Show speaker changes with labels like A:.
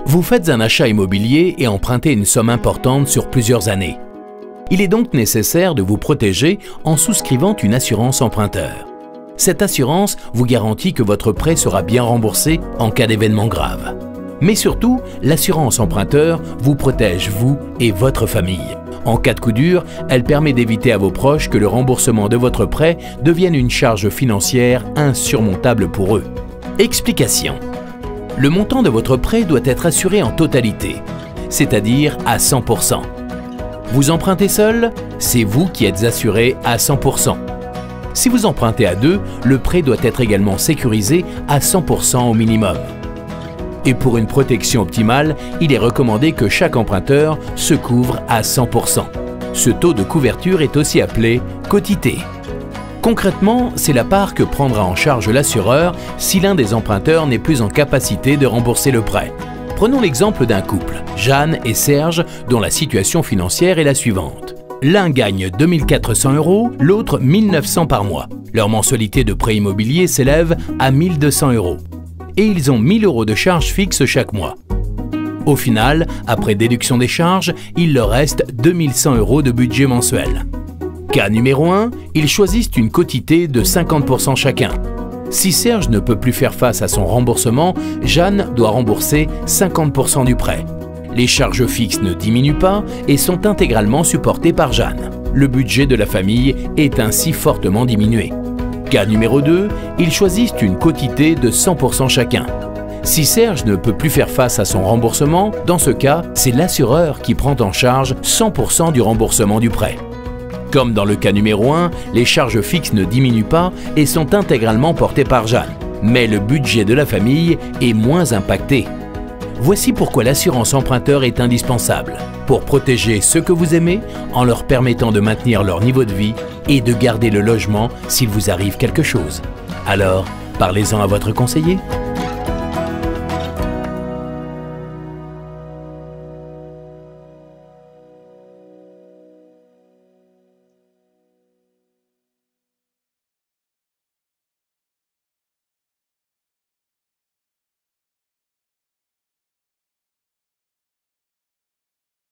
A: Vous faites un achat immobilier et empruntez une somme importante sur plusieurs années. Il est donc nécessaire de vous protéger en souscrivant une assurance emprunteur. Cette assurance vous garantit que votre prêt sera bien remboursé en cas d'événement grave. Mais surtout, l'assurance emprunteur vous protège vous et votre famille. En cas de coup dur, elle permet d'éviter à vos proches que le remboursement de votre prêt devienne une charge financière insurmontable pour eux. Explication. Le montant de votre prêt doit être assuré en totalité, c'est-à-dire à 100%. Vous empruntez seul, c'est vous qui êtes assuré à 100%. Si vous empruntez à deux, le prêt doit être également sécurisé à 100% au minimum. Et pour une protection optimale, il est recommandé que chaque emprunteur se couvre à 100%. Ce taux de couverture est aussi appelé quotité. Concrètement, c'est la part que prendra en charge l'assureur si l'un des emprunteurs n'est plus en capacité de rembourser le prêt. Prenons l'exemple d'un couple, Jeanne et Serge, dont la situation financière est la suivante. L'un gagne 2 400 €, l'autre 1 900 par mois. Leur mensualité de prêt immobilier s'élève à 1 200 €. Et ils ont 1 000 € de charges fixes chaque mois. Au final, après déduction des charges, il leur reste 2 100 € de budget mensuel. Cas numéro 1, ils choisissent une quotité de 50% chacun. Si Serge ne peut plus faire face à son remboursement, Jeanne doit rembourser 50% du prêt. Les charges fixes ne diminuent pas et sont intégralement supportées par Jeanne. Le budget de la famille est ainsi fortement diminué. Cas numéro 2, ils choisissent une quotité de 100% chacun. Si Serge ne peut plus faire face à son remboursement, dans ce cas, c'est l'assureur qui prend en charge 100% du remboursement du prêt. Comme dans le cas numéro 1, les charges fixes ne diminuent pas et sont intégralement portées par Jeanne. Mais le budget de la famille est moins impacté. Voici pourquoi l'assurance emprunteur est indispensable, pour protéger ceux que vous aimez en leur permettant de maintenir leur niveau de vie et de garder le logement s'il vous arrive quelque chose. Alors, parlez-en à votre conseiller.